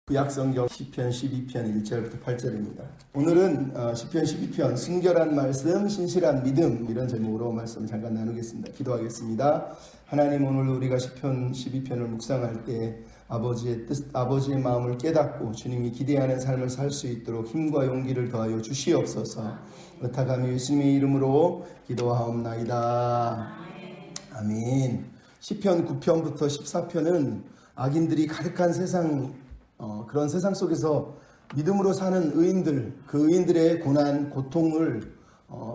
구약성경 시편 12편 1절부터 8절입니다. 오늘은 시편 12편 순결한 말씀, 신실한 믿음 이런 제목으로 말씀을 잠깐 나누겠습니다. 기도하겠습니다. 하나님, 오늘 우리가 시편 12편을 묵상할 때 아버지의 뜻, 아버지의 마음을 깨닫고 주님이 기대하는 삶을 살 수 있도록 힘과 용기를 더하여 주시옵소서. 의탁하며 예수님의 이름으로 기도하옵나이다. 아멘. 시편 9편부터 14편은 악인들이 가득한 세상, 그런 세상 속에서 믿음으로 사는 의인들, 그 의인들의 고난, 고통을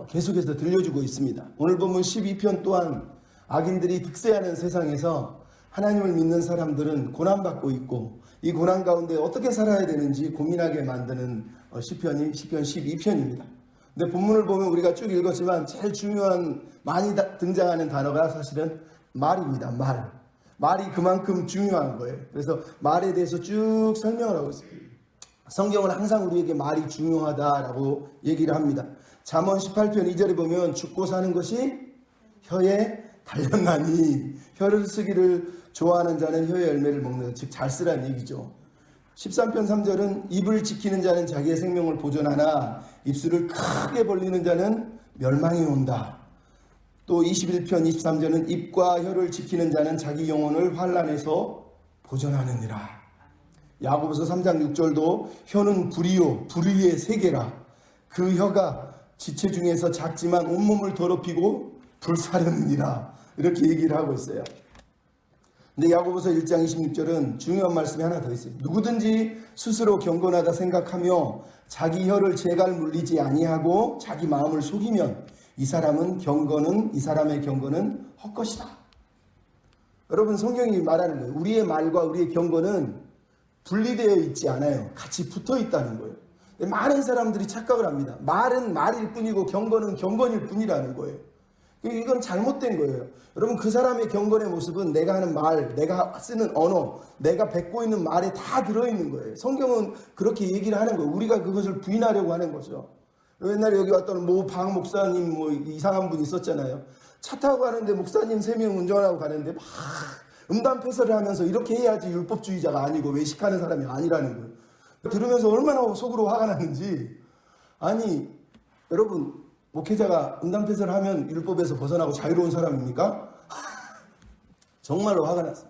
계속해서 들려주고 있습니다. 오늘 보면 12편 또한 악인들이 득세하는 세상에서 하나님을 믿는 사람들은 고난받고 있고 이 고난 가운데 어떻게 살아야 되는지 고민하게 만드는 시편 12편입니다. 근데 본문을 보면 우리가 쭉 읽었지만 제일 중요한, 많이 등장하는 단어가 사실은 말입니다. 말이 그만큼 중요한 거예요. 그래서 말에 대해서 쭉 설명을 하고 있습니다. 성경은 항상 우리에게 말이 중요하다라고 얘기를 합니다. 잠언 18편 2절에 보면 죽고 사는 것이 혀에 달렸나니, 혀를 쓰기를 좋아하는 자는 혀의 열매를 먹는, 즉 잘 쓰라는 얘기죠. 13편 3절은 입을 지키는 자는 자기의 생명을 보존하나 입술을 크게 벌리는 자는 멸망이 온다. 또 21편 23절은 입과 혀를 지키는 자는 자기 영혼을 환난에서 보존하느니라. 야고보서 3장 6절도 혀는 불이요 불의의 세계라. 그 혀가 지체 중에서 작지만 온몸을 더럽히고 불사르느니라. 이렇게 얘기를 하고 있어요. 근데 야고보서 1장 26절은 중요한 말씀이 하나 더 있어요. 누구든지 스스로 경건하다 생각하며 자기 혀를 재갈 물리지 아니하고 자기 마음을 속이면 이 사람의 경건은 헛것이다. 여러분, 성경이 말하는 거예요. 우리의 말과 우리의 경건은 분리되어 있지 않아요. 같이 붙어 있다는 거예요. 많은 사람들이 착각을 합니다. 말은 말일 뿐이고 경건은 경건일 뿐이라는 거예요. 이건 잘못된 거예요. 여러분, 그 사람의 경건의 모습은 내가 하는 말, 내가 쓰는 언어, 내가 뱉고 있는 말에 다 들어있는 거예요. 성경은 그렇게 얘기를 하는 거예요. 우리가 그것을 부인하려고 하는 거죠. 옛날에 여기 왔던 방 목사님 이상한 분 있었잖아요. 차 타고 가는데 목사님 3명 운전하고 가는데 막 음담패설을 하면서 이렇게 해야지 율법주의자가 아니고 외식하는 사람이 아니라는 거예요. 들으면서 얼마나 속으로 화가 났는지. 아니, 여러분, 목회자가 음담패설을 하면 율법에서 벗어나고 자유로운 사람입니까? 정말로 화가 났어요.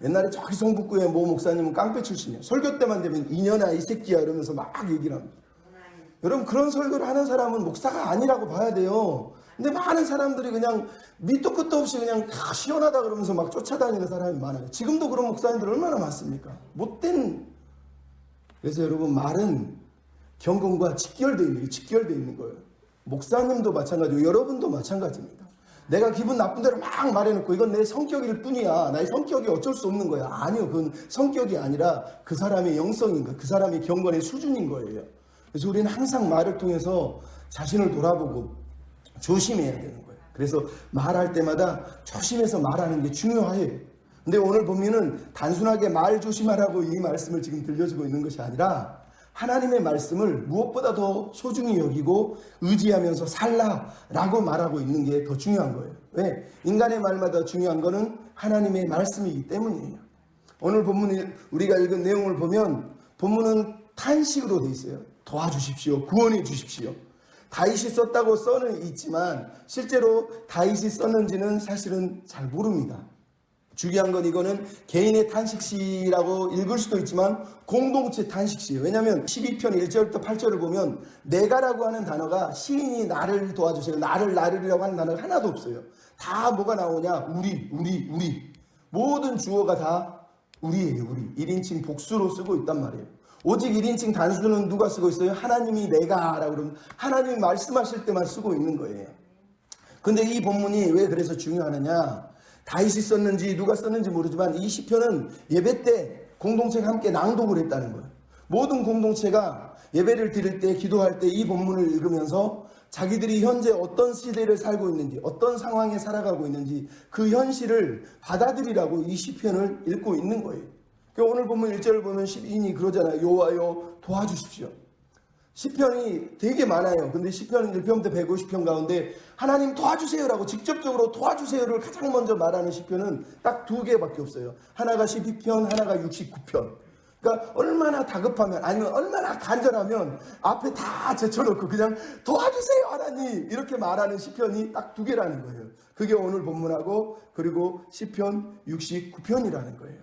옛날에 저기 성북구의 모 목사님은 깡패 출신이에요. 설교 때만 되면 이년아 이 새끼야 이러면서 막 얘기를 합니다. 여러분, 그런 설교를 하는 사람은 목사가 아니라고 봐야 돼요. 근데 많은 사람들이 그냥 밑도 끝도 없이 그냥 다 시원하다 그러면서 막 쫓아다니는 사람이 많아요. 지금도 그런 목사님들 얼마나 많습니까? 못된. 그래서 여러분, 말은 경건과 직결되어 있는 거예요. 목사님도 마찬가지고 여러분도 마찬가지입니다. 내가 기분 나쁜 대로 막 말해놓고 이건 내 성격일 뿐이야, 나의 성격이 어쩔 수 없는 거야. 아니요, 그건 성격이 아니라 그 사람의 영성인 거예요. 그 사람의 경건의 수준인 거예요. 그래서 우리는 항상 말을 통해서 자신을 돌아보고 조심해야 되는 거예요. 그래서 말할 때마다 조심해서 말하는 게 중요해요. 근데 오늘 보면은 단순하게 말 조심하라고 이 말씀을 지금 들려주고 있는 것이 아니라 하나님의 말씀을 무엇보다 더 소중히 여기고 의지하면서 살라라고 말하고 있는 게 더 중요한 거예요. 왜? 인간의 말마다 중요한 거는 하나님의 말씀이기 때문이에요. 오늘 본문 우리가 읽은 내용을 보면 본문은 탄식으로 돼 있어요. 도와주십시오. 구원해 주십시오. 다윗이 썼다고 써는 있지만 실제로 다윗이 썼는지는 사실은 잘 모릅니다. 중요한 건 이거는 개인의 탄식시라고 읽을 수도 있지만 공동체 탄식시예요. 왜냐하면 12편 1절부터 8절을 보면 내가라고 하는 단어가 시인이 나를 도와주세요, 나를이라고 하는 단어가 하나도 없어요. 다 뭐가 나오냐? 우리. 모든 주어가 다 우리예요. 우리. 1인칭 복수로 쓰고 있단 말이에요. 오직 1인칭 단수는 누가 쓰고 있어요? 하나님이 내가라고 그러면 하나님이 말씀하실 때만 쓰고 있는 거예요. 근데 이 본문이 왜 그래서 중요하느냐? 다윗이 썼는지 누가 썼는지 모르지만 이 시편은 예배 때 공동체가 함께 낭독을 했다는 거예요. 모든 공동체가 예배를 드릴 때, 기도할 때 이 본문을 읽으면서 자기들이 현재 어떤 시대를 살고 있는지, 어떤 상황에 살아가고 있는지 그 현실을 받아들이라고 이 시편을 읽고 있는 거예요. 오늘 보면 1절을 보면 시인이 그러잖아요. 여호와여 도와주십시오. 시편이 되게 많아요. 근데 시편 1편부터 150편 가운데 하나님 도와주세요라고 직접적으로 도와주세요를 가장 먼저 말하는 시편은 딱 2개밖에 없어요. 하나가 12편, 하나가 69편. 그러니까 얼마나 다급하면, 아니면 얼마나 간절하면 앞에 다 제쳐놓고 그냥 도와주세요 하나님 이렇게 말하는 시편이 딱 2개라는 거예요. 그게 오늘 본문하고 그리고 시편 69편이라는 거예요.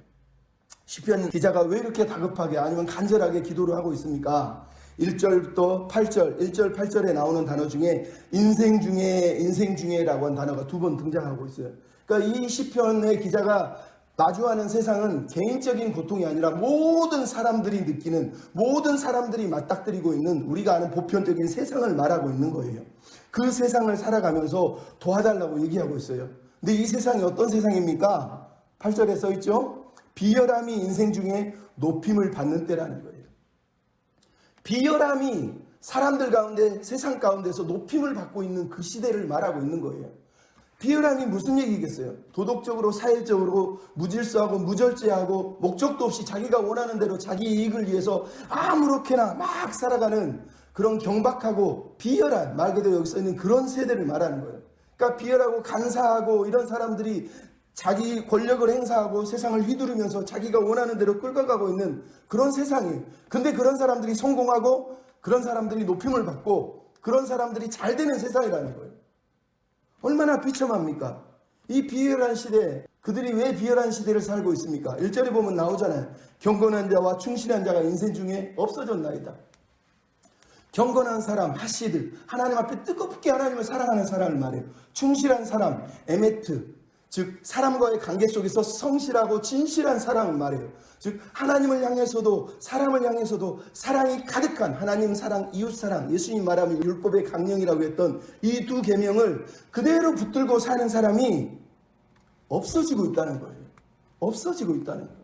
시편 기자가 왜 이렇게 다급하게 아니면 간절하게 기도를 하고 있습니까? 1절부터 8절, 1절 8절에 나오는 단어 중에 인생 중에라고 한 단어가 2번 등장하고 있어요. 그러니까 이 시편의 기자가 마주하는 세상은 개인적인 고통이 아니라 모든 사람들이 느끼는, 모든 사람들이 맞닥뜨리고 있는 우리가 아는 보편적인 세상을 말하고 있는 거예요. 그 세상을 살아가면서 도와달라고 얘기하고 있어요. 근데 이 세상이 어떤 세상입니까? 8절에 써있죠. 비열함이 인생 중에 높임을 받는 때라는 거예요. 비열함이 사람들 가운데, 세상 가운데서 높임을 받고 있는 그 시대를 말하고 있는 거예요. 비열함이 무슨 얘기겠어요? 도덕적으로, 사회적으로 무질서하고 무절제하고 목적도 없이 자기가 원하는 대로 자기 이익을 위해서 아무렇게나 막 살아가는 그런 경박하고 비열한, 말 그대로 여기 써있는 그런 세대를 말하는 거예요. 그러니까 비열하고 간사하고 이런 사람들이 자기 권력을 행사하고 세상을 휘두르면서 자기가 원하는 대로 끌어가고 있는 그런 세상이에요. 근데 그런 사람들이 성공하고 그런 사람들이 높임을 받고 그런 사람들이 잘 되는 세상이라는 거예요. 얼마나 비참합니까? 이 비열한 시대, 그들이 왜 비열한 시대를 살고 있습니까? 1절에 보면 나오잖아요. 경건한 자와 충실한 자가 인생 중에 없어졌나이다. 경건한 사람, 하시드, 하나님 앞에 뜨겁게 하나님을 사랑하는 사람을 말해요. 충실한 사람, 에메트, 즉 사람과의 관계 속에서 성실하고 진실한 사람을 말해요. 즉 하나님을 향해서도 사람을 향해서도 사랑이 가득한 하나님 사랑, 이웃 사랑, 예수님 말하면 율법의 강령이라고 했던 이 2 계명을 그대로 붙들고 사는 사람이 없어지고 있다는 거예요. 없어지고 있다는 거예요.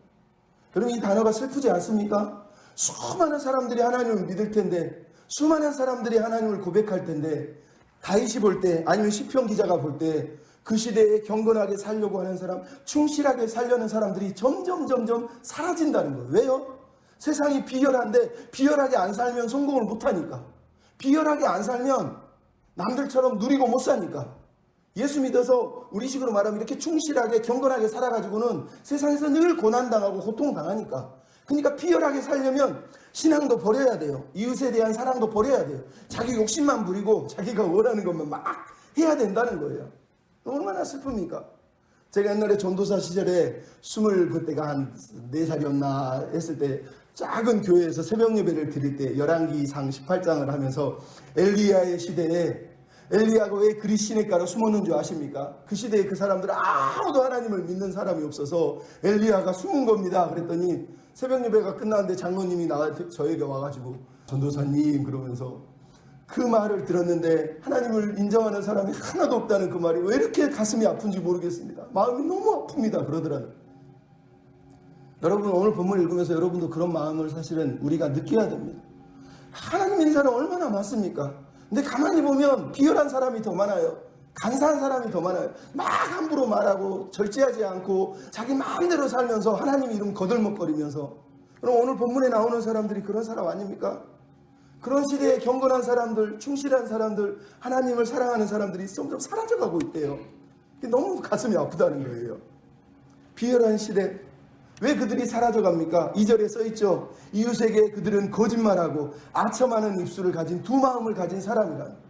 여러분 이 단어가 슬프지 않습니까? 수많은 사람들이 하나님을 믿을 텐데, 수많은 사람들이 하나님을 고백할 텐데, 다윗이 볼 때, 아니면 시편 기자가 볼 때 그 시대에 경건하게 살려고 하는 사람, 충실하게 살려는 사람들이 점점 사라진다는 거예요. 왜요? 세상이 비열한데 비열하게 안 살면 성공을 못하니까. 비열하게 안 살면 남들처럼 누리고 못 사니까. 예수 믿어서 우리식으로 말하면 이렇게 충실하게 경건하게 살아가지고는 세상에서 늘 고난당하고 고통당하니까. 그러니까 비열하게 살려면 신앙도 버려야 돼요. 이웃에 대한 사랑도 버려야 돼요. 자기 욕심만 부리고 자기가 원하는 것만 막 해야 된다는 거예요. 얼마나 슬픕니까? 제가 옛날에 전도사 시절에 그때가 한 4살이었나 했을 때 작은 교회에서 새벽 예배를 드릴 때 열왕기상 18장을 하면서 엘리야의 시대에 엘리야가 왜 그리 시냇가로 숨었는 줄 아십니까? 그 시대에 그 사람들은 아무도 하나님을 믿는 사람이 없어서 엘리야가 숨은 겁니다. 그랬더니 새벽 예배가 끝났는데 장로님이 저에게 와가지고 전도사님 그러면서 그 말을 들었는데 하나님을 인정하는 사람이 하나도 없다는 그 말이 왜 이렇게 가슴이 아픈지 모르겠습니다. 마음이 너무 아픕니다. 그러더라고요. 여러분 오늘 본문을 읽으면서 여러분도 그런 마음을 사실은 우리가 느껴야 됩니다. 하나님 믿는 사람 얼마나 많습니까? 근데 가만히 보면 비열한 사람이 더 많아요. 간사한 사람이 더 많아요. 막 함부로 말하고 절제하지 않고 자기 마음대로 살면서 하나님 이름 거들먹거리면서. 그럼 오늘 본문에 나오는 사람들이 그런 사람 아닙니까? 그런 시대에 경건한 사람들, 충실한 사람들, 하나님을 사랑하는 사람들이 점점 사라져가고 있대요. 너무 가슴이 아프다는 거예요. 비열한 시대. 왜 그들이 사라져갑니까? 2절에 써있죠. 이웃에게 그들은 거짓말하고 아첨하는 입술을 가진 2 마음을 가진 사람이라는.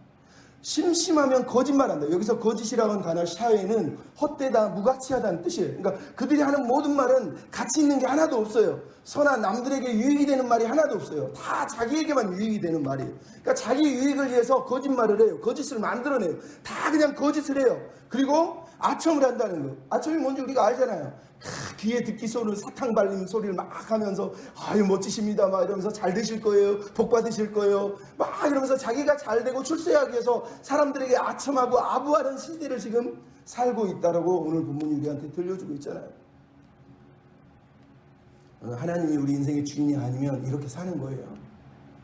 심심하면 거짓말한다. 여기서 거짓이라는 단어 샤웨는 헛되다, 무가치하다는 뜻이에요. 그러니까 그들이 하는 모든 말은 가치 있는 게 하나도 없어요. 선한 남들에게 유익이 되는 말이 하나도 없어요. 다 자기에게만 유익이 되는 말이에요. 그러니까 자기 유익을 위해서 거짓말을 해요. 거짓을 만들어내요. 다 그냥 거짓을 해요. 그리고 아첨을 한다는 거예요. 아첨이 뭔지 우리가 알잖아요. 귀에 듣기 소리를 사탕 발림 소리를 막 하면서 아유 멋지십니다 막 이러면서 잘 되실 거예요, 복 받으실 거예요 막 이러면서 자기가 잘 되고 출세하기 위해서 사람들에게 아첨하고 아부하는 시대를 지금 살고 있다라고 오늘 본문이 우리한테 들려주고 있잖아요. 하나님이 우리 인생의 주인이 아니면 이렇게 사는 거예요.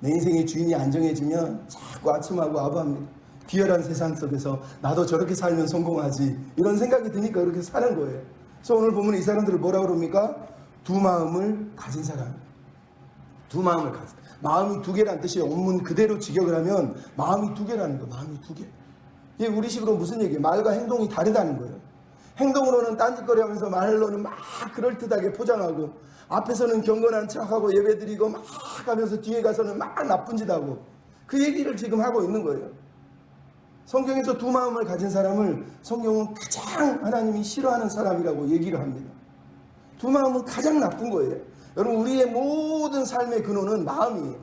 내 인생의 주인이 안 정해지면 자꾸 아첨하고 아부합니다. 비열한 세상 속에서 나도 저렇게 살면 성공하지 이런 생각이 드니까 그렇게 사는 거예요. 그래서 오늘 보면 이 사람들을 뭐라 그럽니까? 2 마음을 가진 사람. 2 마음을 가진 사람. 마음이 2개라는 뜻이에요. 원문 그대로 직역을 하면 마음이 2개라는 거예요. 마음이 2개. 이게 우리식으로 무슨 얘기예요? 말과 행동이 다르다는 거예요. 행동으로는 딴짓거리 하면서 말로는 막 그럴듯하게 포장하고 앞에서는 경건한 척하고 예배드리고 막 하면서 뒤에 가서는 막 나쁜 짓 하고 그 얘기를 지금 하고 있는 거예요. 성경에서 두 마음을 가진 사람을 성경은 가장 하나님이 싫어하는 사람이라고 얘기를 합니다. 두 마음은 가장 나쁜 거예요. 여러분, 우리의 모든 삶의 근원은 마음이에요.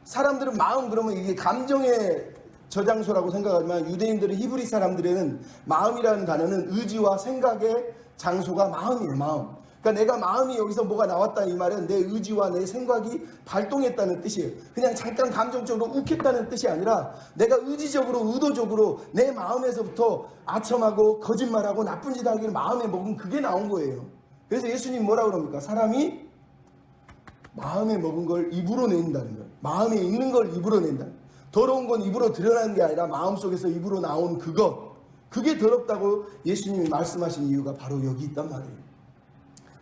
사람들은 마음 그러면 이게 감정의 저장소라고 생각하지만 유대인들은 히브리 사람들에는 마음이라는 단어는 의지와 생각의 장소가 마음이에요. 마음. 그러니까 내가 마음이 여기서 뭐가 나왔다 이 말은 내 의지와 내 생각이 발동했다는 뜻이에요. 그냥 잠깐 감정적으로 욱했다는 뜻이 아니라 내가 의지적으로 의도적으로 내 마음에서부터 아첨하고 거짓말하고 나쁜 짓 하기를 마음에 먹은 그게 나온 거예요. 그래서 예수님 뭐라고 그럽니까? 사람이 마음에 먹은 걸 입으로 낸다는 거예요. 마음에 있는 걸 입으로 낸다는 거예요. 더러운 건 입으로 드러나는 게 아니라 마음속에서 입으로 나온 그것, 그게 더럽다고 예수님이 말씀하신 이유가 바로 여기 있단 말이에요.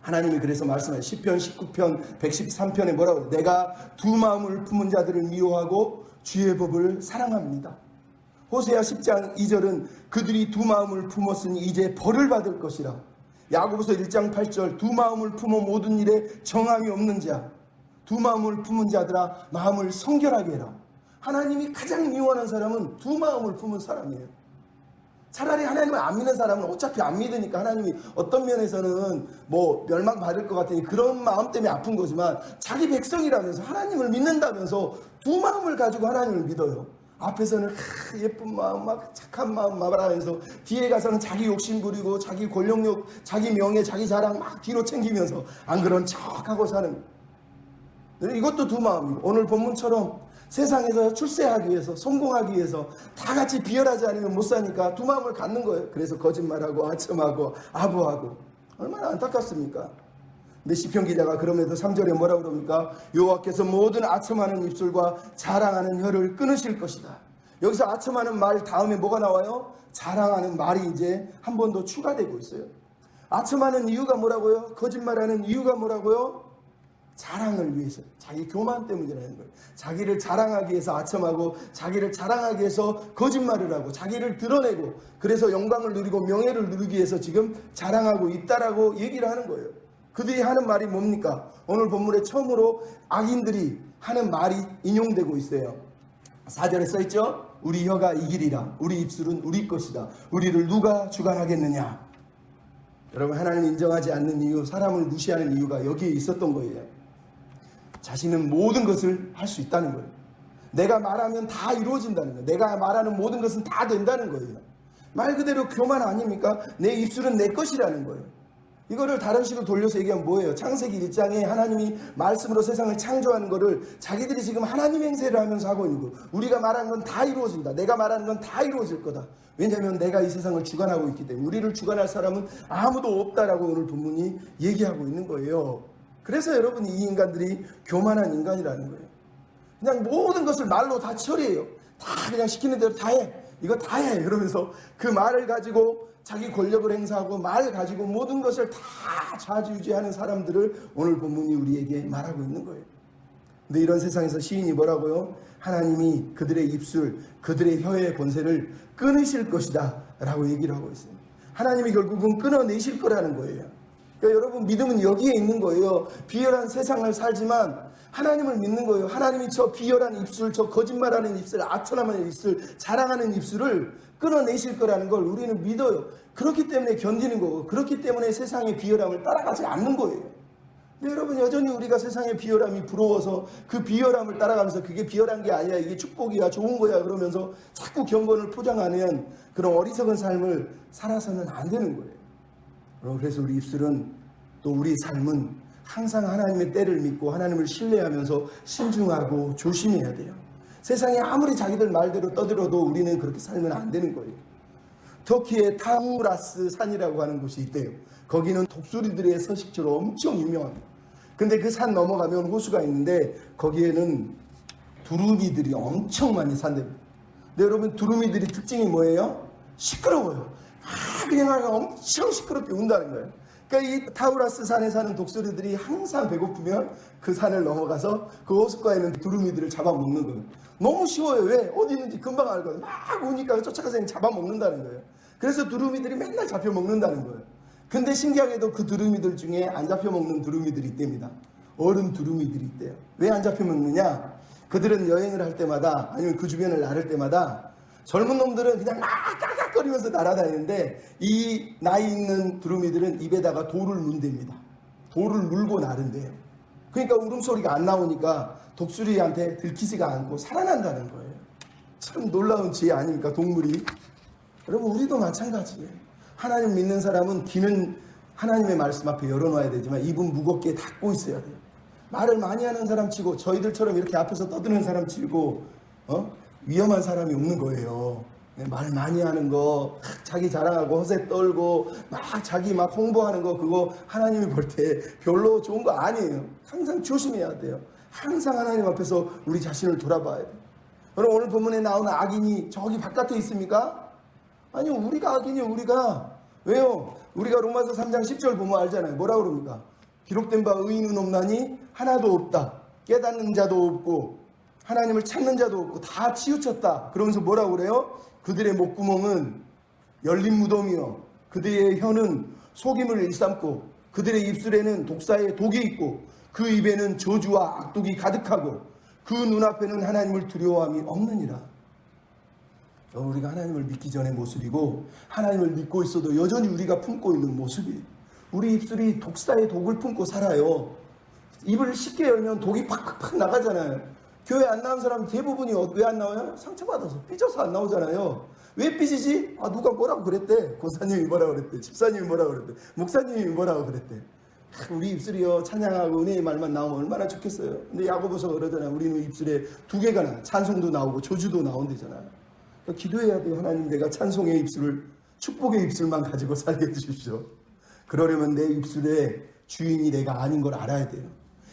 하나님이 그래서 말씀하신 시편 19편 113편에 뭐라고 해요? 내가 두 마음을 품은 자들을 미워하고 주의 법을 사랑합니다. 호세아 10장 2절은 그들이 두 마음을 품었으니 이제 벌을 받을 것이라. 야고보서 1장 8절 두 마음을 품어 모든 일에 정함이 없는 자, 두 마음을 품은 자들아 마음을 성결하게 해라. 하나님이 가장 미워하는 사람은 두 마음을 품은 사람이에요. 차라리 하나님을 안 믿는 사람은 어차피 안 믿으니까 하나님이 어떤 면에서는 뭐 멸망받을 것 같으니 그런 마음 때문에 아픈 거지만 자기 백성이라면서 하나님을 믿는다면서 두 마음을 가지고 하나님을 믿어요. 앞에서는 예쁜 마음 막 착한 마음 말하면서 뒤에 가서는 자기 욕심 부리고 자기 권력욕 자기 명예 자기 자랑 막 뒤로 챙기면서 안 그런 척하고 사는, 이것도 두 마음이고 오늘 본문처럼 세상에서 출세하기 위해서 성공하기 위해서 다 같이 비열하지 않으면 못 사니까 두 마음을 갖는 거예요. 그래서 거짓말하고 아첨하고 아부하고 얼마나 안타깝습니까? 근데 시편 기자가 그럼에도 3절에 뭐라고 그럽니까? 여호와께서 모든 아첨하는 입술과 자랑하는 혀를 끊으실 것이다. 여기서 아첨하는 말 다음에 뭐가 나와요? 자랑하는 말이 이제 한 번 더 추가되고 있어요. 아첨하는 이유가 뭐라고요? 거짓말하는 이유가 뭐라고요? 자랑을 위해서, 자기 교만 때문이라는 거예요. 자기를 자랑하기 위해서 아첨하고 자기를 자랑하기 위해서 거짓말을 하고 자기를 드러내고 그래서 영광을 누리고 명예를 누리기 위해서 지금 자랑하고 있다라고 얘기를 하는 거예요. 그들이 하는 말이 뭡니까? 오늘 본문에 처음으로 악인들이 하는 말이 인용되고 있어요. 4절에 써있죠? 우리 혀가 이기리라. 우리 입술은 우리 것이다. 우리를 누가 주관하겠느냐. 여러분, 하나님을 인정하지 않는 이유, 사람을 무시하는 이유가 여기에 있었던 거예요. 자신은 모든 것을 할 수 있다는 거예요. 내가 말하면 다 이루어진다는 거예요. 내가 말하는 모든 것은 다 된다는 거예요. 말 그대로 교만 아닙니까? 내 입술은 내 것이라는 거예요. 이거를 다른 식으로 돌려서 얘기하면 뭐예요? 창세기 1장에 하나님이 말씀으로 세상을 창조하는 거를 자기들이 지금 하나님 행세를 하면서 하고 있는 거예요. 우리가 말하는 건 다 이루어진다. 내가 말하는 건 다 이루어질 거다. 왜냐하면 내가 이 세상을 주관하고 있기 때문에 우리를 주관할 사람은 아무도 없다라고 오늘 본문이 얘기하고 있는 거예요. 그래서 여러분, 이 인간들이 교만한 인간이라는 거예요. 그냥 모든 것을 말로 다 처리해요. 다 그냥 시키는 대로 다 해. 이거 다 해. 그러면서 그 말을 가지고 자기 권력을 행사하고 말 가지고 모든 것을 다 좌지우지하는 사람들을 오늘 본문이 우리에게 말하고 있는 거예요. 근데 이런 세상에서 시인이 뭐라고요? 하나님이 그들의 입술, 그들의 혀의 권세를 끊으실 것이다 라고 얘기를 하고 있어요. 하나님이 결국은 끊어내실 거라는 거예요. 그러니까 여러분, 믿음은 여기에 있는 거예요. 비열한 세상을 살지만 하나님을 믿는 거예요. 하나님이 저 비열한 입술, 저 거짓말하는 입술, 아첨하는 입술, 자랑하는 입술을 끊어내실 거라는 걸 우리는 믿어요. 그렇기 때문에 견디는 거고, 그렇기 때문에 세상의 비열함을 따라가지 않는 거예요. 근데 여러분, 여전히 우리가 세상의 비열함이 부러워서 그 비열함을 따라가면서 그게 비열한 게 아니야, 이게 축복이야, 좋은 거야 그러면서 자꾸 경건을 포장하는 그런 어리석은 삶을 살아서는 안 되는 거예요. 그래서 우리 입술은, 또 우리 삶은 항상 하나님의 때를 믿고 하나님을 신뢰하면서 신중하고 조심해야 돼요. 세상에 아무리 자기들 말대로 떠들어도 우리는 그렇게 살면 안 되는 거예요. 터키의 타우라스 산이라고 하는 곳이 있대요. 거기는 독수리들의 서식지로 엄청 유명합니다. 근데 그 산 넘어가면 호수가 있는데 거기에는 두루미들이 엄청 많이 산답니다. 근데 여러분, 두루미들이 특징이 뭐예요? 시끄러워요. 그냥 엄청 시끄럽게 운다는 거예요. 그러니까 이 타우라스 산에 사는 독수리들이 항상 배고프면 그 산을 넘어가서 그 호숫가에 있는 두루미들을 잡아먹는 거예요. 너무 쉬워요. 왜? 어디 있는지 금방 알거든요. 막 우니까 쫓아가서 잡아먹는다는 거예요. 그래서 두루미들이 맨날 잡혀먹는다는 거예요. 근데 신기하게도 그 두루미들 중에 안 잡혀 먹는 두루미들이 있답니다. 어른 두루미들이 있대요. 왜 안 잡혀 먹느냐? 그들은 여행을 할 때마다 아니면 그 주변을 나를 때마다 젊은 놈들은 그냥 막 까깍거리면서 날아다니는데 이 나이 있는 두루미들은 입에다가 돌을 문댑니다. 돌을 물고 나른대요. 그러니까 울음소리가 안 나오니까 독수리한테 들키지가 않고 살아난다는 거예요. 참 놀라운 지혜 아닙니까, 동물이? 여러분, 우리도 마찬가지예요. 하나님 믿는 사람은 귀는 하나님의 말씀 앞에 열어놔야 되지만 입은 무겁게 닫고 있어야 돼요. 말을 많이 하는 사람 치고 저희들처럼 이렇게 앞에서 떠드는 사람 치고 위험한 사람이 없는 거예요. 말 많이 하는 거, 자기 자랑하고 허세 떨고 막 자기 막 홍보하는 거, 그거 하나님이 볼 때 별로 좋은 거 아니에요. 항상 조심해야 돼요. 항상 하나님 앞에서 우리 자신을 돌아봐야 돼요. 여러분, 오늘 본문에 나오는 악인이 저기 바깥에 있습니까? 아니요, 우리가 악인이요. 우리가. 왜요? 우리가 로마서 3장 10절 보면 알잖아요. 뭐라 그럽니까? 기록된 바 의인은 없나니 하나도 없다. 깨닫는 자도 없고 하나님을 찾는 자도 없고 다 치우쳤다. 그러면서 뭐라고 그래요? 그들의 목구멍은 열린 무덤이요, 그들의 혀는 속임을 일삼고 그들의 입술에는 독사의 독이 있고 그 입에는 저주와 악독이 가득하고 그 눈앞에는 하나님을 두려워함이 없느니라. 우리가 하나님을 믿기 전의 모습이고 하나님을 믿고 있어도 여전히 우리가 품고 있는 모습이, 우리 입술이 독사의 독을 품고 살아요. 입을 쉽게 열면 독이 팍팍팍 나가잖아요. 교회 안 나온 사람 대부분이 왜 안 나와요? 상처받아서, 삐져서 안 나오잖아요. 왜 삐지지? 누가 뭐라고 그랬대. 고사님이 뭐라고 그랬대. 집사님이 뭐라고 그랬대. 목사님이 뭐라고 그랬대. 우리 입술이요, 찬양하고 은혜의 말만 나오면 얼마나 좋겠어요. 근데 야고보서 그러잖아요. 우리는 입술에 두 개가 나, 찬송도 나오고 저주도 나온대잖아요. 그러니까 기도해야 돼요. 하나님, 내가 찬송의 입술을, 축복의 입술만 가지고 살게 해주십시오. 그러려면 내 입술의 주인이 내가 아닌 걸 알아야 돼요.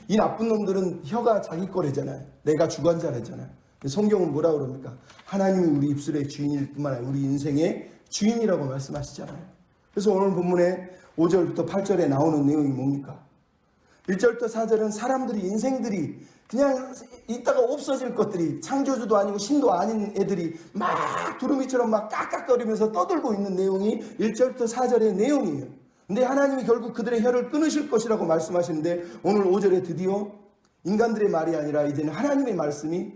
이 나쁜 놈들은 혀가 자기 거래잖아요. 내가 주관자래잖아요. 성경은 뭐라 그럽니까? 하나님이 우리 입술의 주인일 뿐만 아니라 우리 인생의 주인이라고 말씀하시잖아요. 그래서 오늘 본문에 5절부터 8절에 나오는 내용이 뭡니까? 1절부터 4절은 사람들이, 인생들이 그냥 있다가 없어질 것들이, 창조주도 아니고 신도 아닌 애들이 막 두루미처럼 막 깍깍거리면서 떠들고 있는 내용이 1절부터 4절의 내용이에요. 근데 하나님이 결국 그들의 혀를 끊으실 것이라고 말씀하시는데 오늘 5절에 드디어 인간들의 말이 아니라 이제는 하나님의 말씀이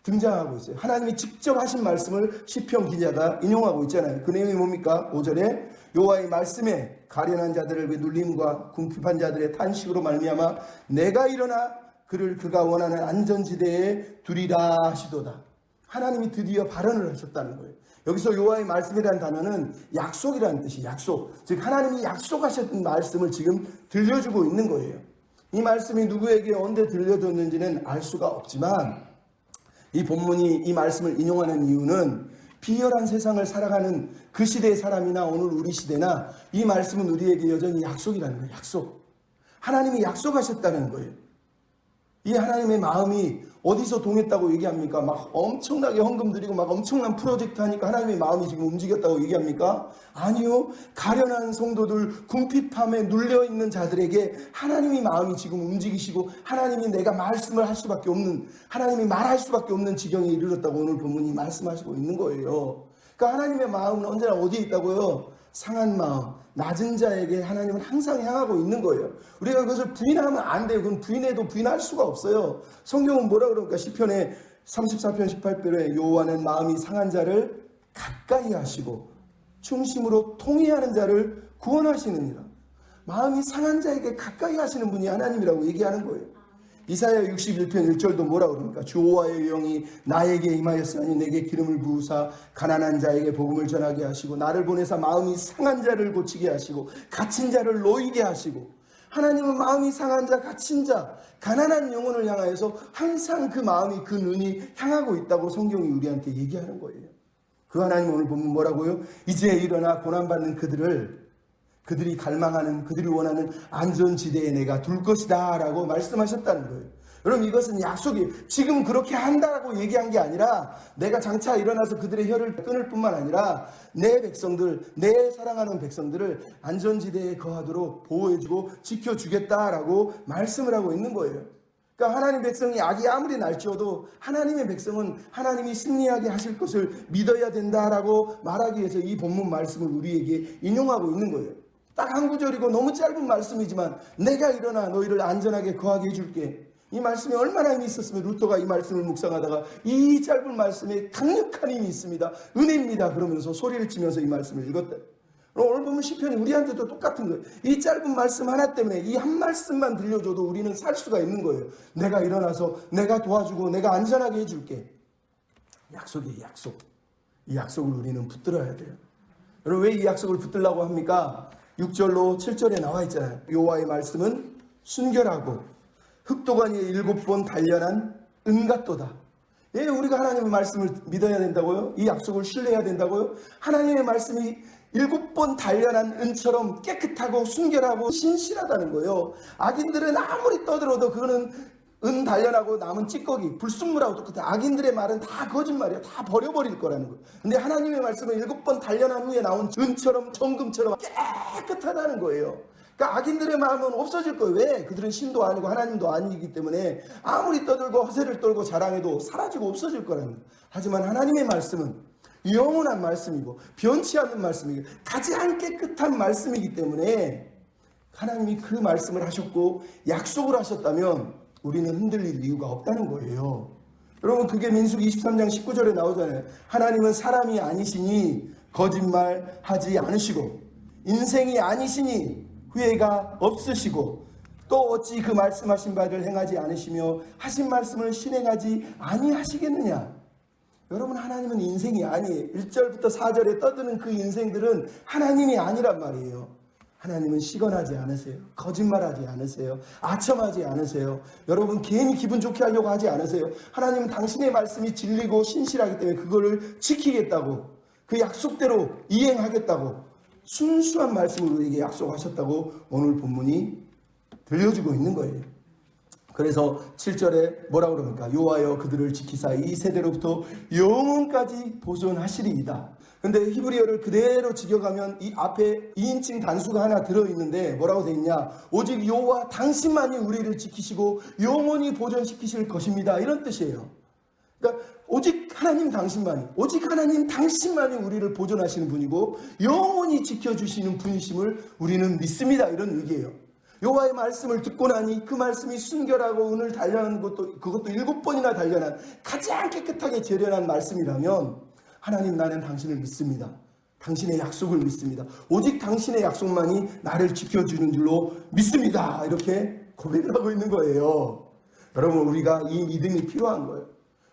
등장하고 있어요. 하나님이 직접 하신 말씀을 시편 기자가 인용하고 있잖아요. 그 내용이 뭡니까? 5절에 여호와의 말씀에 가련한 자들을 눌림과 궁핍한 자들의 탄식으로 말미암아 내가 일어나 그를 그가 원하는 안전지대에 두리라 하시도다. 하나님이 드디어 발언을 하셨다는 거예요. 여기서 여호와의 말씀이라는 단어는 약속이라는 뜻이, 약속. 즉 하나님이 약속하셨던 말씀을 지금 들려주고 있는 거예요. 이 말씀이 누구에게 언제 들려줬는지는 알 수가 없지만 이 본문이 이 말씀을 인용하는 이유는 비열한 세상을 살아가는 그 시대의 사람이나 오늘 우리 시대나 이 말씀은 우리에게 여전히 약속이라는 거예요. 약속. 하나님이 약속하셨다는 거예요. 이 하나님의 마음이 어디서 동했다고 얘기합니까? 막 엄청나게 헌금 드리고 막 엄청난 프로젝트 하니까 하나님의 마음이 지금 움직였다고 얘기합니까? 아니요. 가련한 성도들, 궁핍함에 눌려있는 자들에게 하나님이 마음이 지금 움직이시고 하나님이 내가 말씀을 할 수밖에 없는, 하나님이 말할 수밖에 없는 지경에 이르렀다고 오늘 본문이 말씀하시고 있는 거예요. 그러니까 하나님의 마음은 언제나 어디에 있다고요? 상한 마음, 낮은 자에게 하나님은 항상 향하고 있는 거예요. 우리가 그것을 부인하면 안 돼요. 그건 부인해도 부인할 수가 없어요. 성경은 뭐라 그러니까 시편에 34편 18절에 여호와는 마음이 상한 자를 가까이 하시고 중심으로 통회하는 자를 구원하시느니라. 마음이 상한 자에게 가까이 하시는 분이 하나님이라고 얘기하는 거예요. 이사야 61편 1절도 뭐라 그럽니까? 주 여호와의 영이 나에게 임하였으니 내게 기름을 부으사 가난한 자에게 복음을 전하게 하시고 나를 보내사 마음이 상한 자를 고치게 하시고 갇힌 자를 놓이게 하시고. 하나님은 마음이 상한 자, 갇힌 자, 가난한 영혼을 향하여서 항상 그 마음이, 그 눈이 향하고 있다고 성경이 우리한테 얘기하는 거예요. 그 하나님 오늘 보면 뭐라고요? 이제 일어나 고난받는 그들이 갈망하는, 그들이 원하는 안전지대에 내가 둘 것이다 라고 말씀하셨다는 거예요. 여러분, 이것은 약속이, 지금 그렇게 한다고 얘기한 게 아니라 내가 장차 일어나서 그들의 혀를 끊을 뿐만 아니라 내 백성들, 내 사랑하는 백성들을 안전지대에 거하도록 보호해주고 지켜주겠다라고 말씀을 하고 있는 거예요. 그러니까 하나님 백성이 악이 아무리 날지어도 하나님의 백성은 하나님이 승리하게 하실 것을 믿어야 된다라고 말하기 위해서 이 본문 말씀을 우리에게 인용하고 있는 거예요. 딱 한 구절이고 너무 짧은 말씀이지만 내가 일어나 너희를 안전하게 거하게 해줄게. 이 말씀에 얼마나 힘이 있었으면 루터가 이 말씀을 묵상하다가 이 짧은 말씀에 강력한 힘이 있습니다. 은혜입니다. 그러면서 소리를 치면서 이 말씀을 읽었다. 오늘 보면 시편이 우리한테도 똑같은 거예요. 이 짧은 말씀 하나 때문에 이 한 말씀만 들려줘도 우리는 살 수가 있는 거예요. 내가 일어나서 내가 도와주고 내가 안전하게 해줄게. 약속이에요. 약속. 이 약속을 우리는 붙들어야 돼요. 여러분 왜 이 약속을 붙들라고 합니까? 6절로 7절에 나와 있잖아요. 여호와의 말씀은 순결하고 흑도가니에 7번 단련한 은 같도다. 예, 우리가 하나님의 말씀을 믿어야 된다고요? 이 약속을 신뢰해야 된다고요? 하나님의 말씀이 7번 단련한 은처럼 깨끗하고 순결하고 신실하다는 거예요. 악인들은 아무리 떠들어도 그거는 은 단련하고 남은 찌꺼기, 불순물하고 똑같아요. 악인들의 말은 다 거짓말이야. 다 버려버릴 거라는 거예요. 근데 하나님의 말씀은 7번 단련한 후에 나온 은처럼 정금처럼 깨끗하다는 거예요. 그러니까 악인들의 마음은 없어질 거예요. 왜? 그들은 신도 아니고 하나님도 아니기 때문에 아무리 떠들고 허세를 떨고 자랑해도 사라지고 없어질 거라는 거예요. 하지만 하나님의 말씀은 영원한 말씀이고 변치 않는 말씀이고 가장 깨끗한 말씀이기 때문에 하나님이 그 말씀을 하셨고 약속을 하셨다면 우리는 흔들릴 이유가 없다는 거예요. 여러분 그게 민수기 23장 19절에 나오잖아요. 하나님은 사람이 아니시니 거짓말하지 않으시고 인생이 아니시니 후회가 없으시고 또 어찌 그 말씀하신 바를 행하지 않으시며 하신 말씀을 실행하지 아니하시겠느냐. 여러분 하나님은 인생이 아니에요. 1절부터 4절에 떠드는 그 인생들은 하나님이 아니란 말이에요. 하나님은 시건하지 않으세요. 거짓말하지 않으세요. 아첨하지 않으세요. 여러분 괜히 기분 좋게 하려고 하지 않으세요. 하나님은 당신의 말씀이 진리고 신실하기 때문에 그거를 지키겠다고 그 약속대로 이행하겠다고 순수한 말씀으로 우리에게 약속하셨다고 오늘 본문이 들려주고 있는 거예요. 그래서 7절에 뭐라고 그럽니까? 여호와여 그들을 지키사 이 세대로부터 영원까지 보존하시리이다. 근데 히브리어를 그대로 직역하면 이 앞에 2인칭 단수가 하나 들어있는데 뭐라고 되어 있냐? 오직 여호와 당신만이 우리를 지키시고 영원히 보존시키실 것입니다. 이런 뜻이에요. 그러니까 오직 하나님 당신만이, 오직 하나님 당신만이 우리를 보존하시는 분이고 영원히 지켜주시는 분이심을 우리는 믿습니다. 이런 의미예요. 여호와의 말씀을 듣고 나니 그 말씀이 순결하고 은을 단련한 것도 그것도 7번이나 단련한 가장 깨끗하게 재련한 말씀이라면 하나님 나는 당신을 믿습니다. 당신의 약속을 믿습니다. 오직 당신의 약속만이 나를 지켜주는 줄로 믿습니다. 이렇게 고백을 하고 있는 거예요. 여러분 우리가 이 믿음이 필요한 거예요.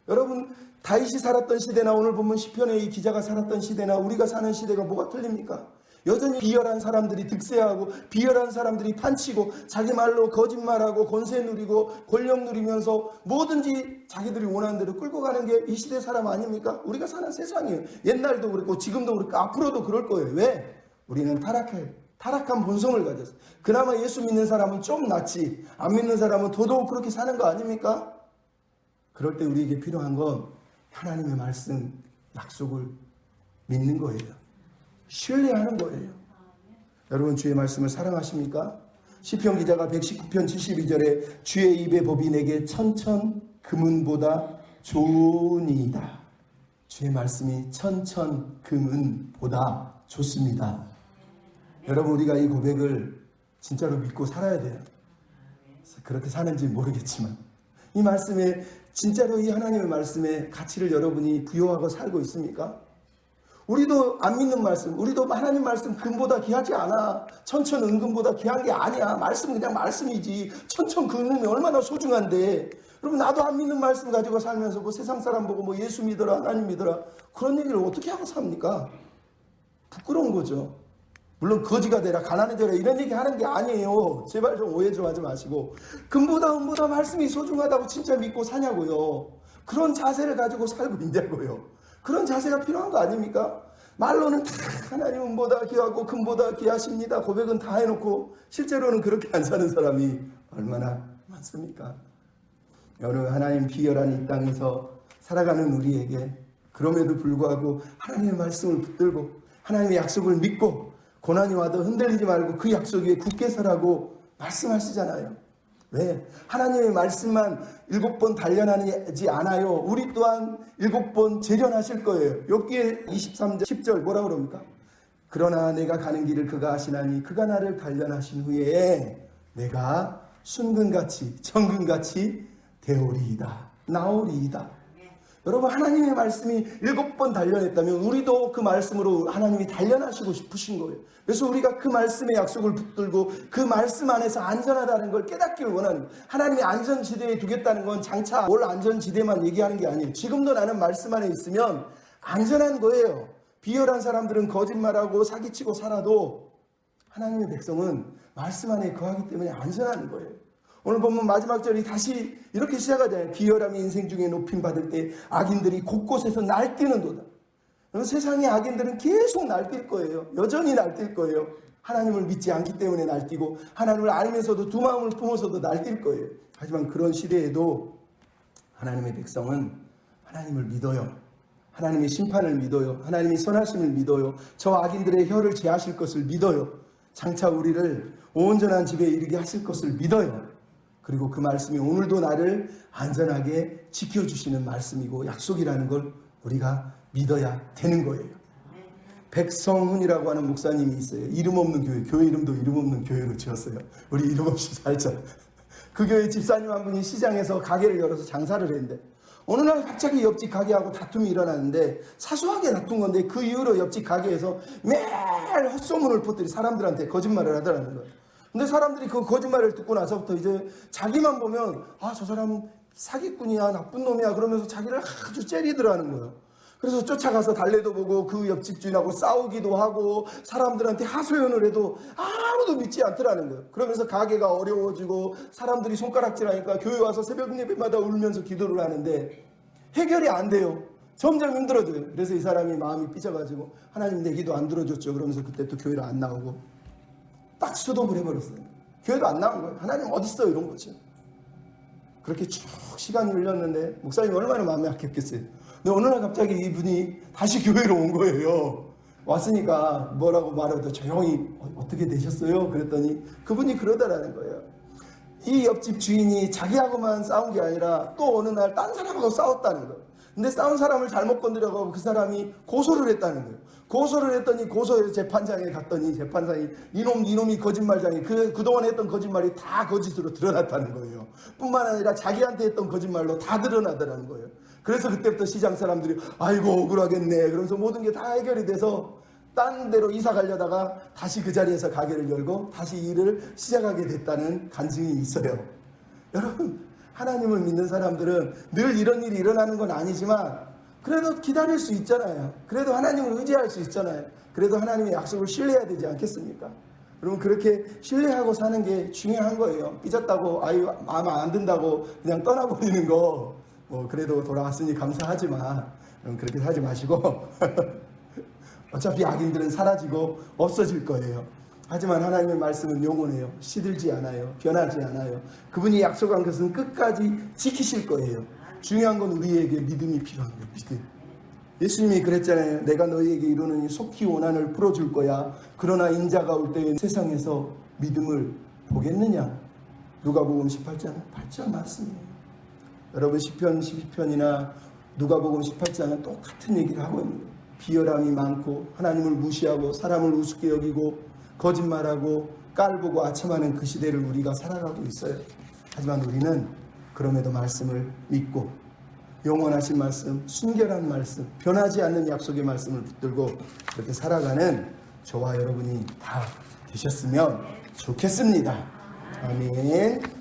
여러분 다윗이 살았던 시대나 오늘 보면 시편의 이 기자가 살았던 시대나 우리가 사는 시대가 뭐가 틀립니까? 여전히 비열한 사람들이 득세하고 비열한 사람들이 판치고 자기 말로 거짓말하고 권세 누리고 권력 누리면서 뭐든지 자기들이 원하는 대로 끌고 가는 게 이 시대 사람 아닙니까? 우리가 사는 세상이에요. 옛날도 그랬고 지금도 그렇고 앞으로도 그럴 거예요. 왜? 우리는 타락해요. 타락한 본성을 가졌어요. 그나마 예수 믿는 사람은 좀 낫지 안 믿는 사람은 더더욱 그렇게 사는 거 아닙니까? 그럴 때 우리에게 필요한 건 하나님의 말씀, 약속을 믿는 거예요. 신뢰하는 거예요. 여러분 주의 말씀을 사랑하십니까? 시편 기자가 119편 72절에 주의 입의 법이 내게 천천 금은보다 좋으니이다. 주의 말씀이 천천 금은보다 좋습니다. 여러분 우리가 이 고백을 진짜로 믿고 살아야 돼요. 그렇게 사는지 모르겠지만 이 말씀에 진짜로 이 하나님의 말씀에 가치를 여러분이 부여하고 살고 있습니까? 우리도 안 믿는 말씀, 우리도 하나님 말씀 금보다 귀하지 않아. 천천 은금보다 귀한 게 아니야. 말씀 그냥 말씀이지. 천천 금은이 얼마나 소중한데. 여러분 나도 안 믿는 말씀 가지고 살면서 뭐 세상 사람 보고 뭐 예수 믿어라 하나님 믿어라 그런 얘기를 어떻게 하고 삽니까? 부끄러운 거죠. 물론 거지가 되라 가난해져라 이런 얘기 하는 게 아니에요. 제발 좀 오해 좀 하지 마시고 금보다 은보다 말씀이 소중하다고 진짜 믿고 사냐고요. 그런 자세를 가지고 살고 있냐고요. 그런 자세가 필요한 거 아닙니까? 말로는 다 하나님 은보다 귀하고 금보다 귀하십니다. 고백은 다 해놓고 실제로는 그렇게 안 사는 사람이 얼마나 많습니까? 여러분 하나님 비열한 이 땅에서 살아가는 우리에게 그럼에도 불구하고 하나님의 말씀을 붙들고 하나님의 약속을 믿고 고난이 와도 흔들리지 말고 그 약속 위에 굳게 서라고 말씀하시잖아요. 왜? 하나님의 말씀만 7번 단련하지 않아요. 우리 또한 7번 재련하실 거예요. 여기에 23절 10절 뭐라 그럽니까? 그러나 내가 가는 길을 그가 아시나니 그가 나를 단련하신 후에 내가 순금같이 정금같이 되오리이다. 나오리이다. 여러분, 하나님의 말씀이 7번 단련했다면 우리도 그 말씀으로 하나님이 단련하시고 싶으신 거예요. 그래서 우리가 그 말씀의 약속을 붙들고 그 말씀 안에서 안전하다는 걸 깨닫기를 원하는 거예요. 하나님이 안전지대에 두겠다는 건 장차 올 안전지대만 얘기하는 게 아니에요. 지금도 나는 말씀 안에 있으면 안전한 거예요. 비열한 사람들은 거짓말하고 사기치고 살아도 하나님의 백성은 말씀 안에 거하기 때문에 안전한 거예요. 오늘 보면 마지막 절이 다시 이렇게 시작하잖아요. 비열함이 인생 중에 높임 받을 때 악인들이 곳곳에서 날뛰는도다. 세상의 악인들은 계속 날뛸 거예요. 여전히 날뛸 거예요. 하나님을 믿지 않기 때문에 날뛰고 하나님을 알면서도 두 마음을 품어서도 날뛸 거예요. 하지만 그런 시대에도 하나님의 백성은 하나님을 믿어요. 하나님의 심판을 믿어요. 하나님의 선하심을 믿어요. 저 악인들의 혀를 제하실 것을 믿어요. 장차 우리를 온전한 집에 이르게 하실 것을 믿어요. 그리고 그 말씀이 오늘도 나를 안전하게 지켜주시는 말씀이고 약속이라는 걸 우리가 믿어야 되는 거예요. 백성훈이라고 하는 목사님이 있어요. 이름 없는 교회, 교회 이름도 이름 없는 교회로 지었어요. 우리 이름 없이 살자. 그 교회 집사님 한 분이 시장에서 가게를 열어서 장사를 했는데 어느 날 갑자기 옆집 가게하고 다툼이 일어났는데 사소하게 다툰 건데 그 이후로 옆집 가게에서 매일 헛소문을 퍼뜨리 사람들한테 거짓말을 하더라는 거예요. 근데 사람들이 그 거짓말을 듣고 나서부터 이제 자기만 보면 저 사람 사기꾼이야, 나쁜 놈이야 그러면서 자기를 아주 째리더라는 거예요. 그래서 쫓아가서 달래도 보고 그 옆집 주인하고 싸우기도 하고 사람들한테 하소연을 해도 아무도 믿지 않더라는 거예요. 그러면서 가게가 어려워지고 사람들이 손가락질하니까 교회 와서 새벽 예배마다 울면서 기도를 하는데 해결이 안 돼요. 점점 힘들어져요. 그래서 이 사람이 마음이 삐져가지고 하나님 내 기도 안 들어줬죠. 그러면서 그때 또 교회를 안 나오고 딱 수도을 해버렸어요. 교회도 안 나온 거예요. 하나님 어딨어 이런 거죠. 그렇게 쭉 시간이 흘렀는데 목사님이 얼마나 마음이 약했겠어요. 근데 어느 날 갑자기 이분이 다시 교회로 온 거예요. 왔으니까 뭐라고 말해도 조용히 어떻게 되셨어요? 그랬더니 그분이 그러더라는 거예요. 이 옆집 주인이 자기하고만 싸운 게 아니라 또 어느 날 딴 사람하고 싸웠다는 거예요. 근데 싸운 사람을 잘못 건드려가고 그 사람이 고소를 했다는 거예요. 고소를 했더니 고소해서 재판장에 갔더니 재판장이 이놈이 거짓말장이 그동안 했던 거짓말이 다 거짓으로 드러났다는 거예요. 뿐만 아니라 자기한테 했던 거짓말로 다 드러나더라는 거예요. 그래서 그때부터 시장 사람들이 아이고 억울하겠네 그러면서 모든 게 다 해결이 돼서 딴 데로 이사 가려다가 다시 그 자리에서 가게를 열고 다시 일을 시작하게 됐다는 간증이 있어요. 여러분, 하나님을 믿는 사람들은 늘 이런 일이 일어나는 건 아니지만 그래도 기다릴 수 있잖아요. 그래도 하나님을 의지할 수 있잖아요. 그래도 하나님의 약속을 신뢰해야 되지 않겠습니까? 여러분, 그렇게 신뢰하고 사는 게 중요한 거예요. 삐졌다고 마음 안 든다고 그냥 떠나버리는 거 그래도 돌아왔으니 감사하지만 그렇게 하지 마시고 어차피 악인들은 사라지고 없어질 거예요. 하지만 하나님의 말씀은 영원해요. 시들지 않아요. 변하지 않아요. 그분이 약속한 것은 끝까지 지키실 거예요. 중요한 건 우리에게 믿음이 필요한 거예요. 믿음. 예수님이 그랬잖아요. 내가 너희에게 이르노니 속히 원한을 풀어줄 거야. 그러나 인자가 올 때에 세상에서 믿음을 보겠느냐. 누가복음 18장 8절 말씀이에요. 여러분, 시편 12편이나 누가복음 18장은 똑같은 얘기를 하고 있는 거예요. 비열함이 많고 하나님을 무시하고 사람을 우습게 여기고 거짓말하고 깔보고 아첨하는 그 시대를 우리가 살아가고 있어요. 하지만 우리는 그럼에도 말씀을 믿고 영원하신 말씀, 순결한 말씀, 변하지 않는 약속의 말씀을 붙들고 그렇게 살아가는 저와 여러분이 다 되셨으면 좋겠습니다. 아멘.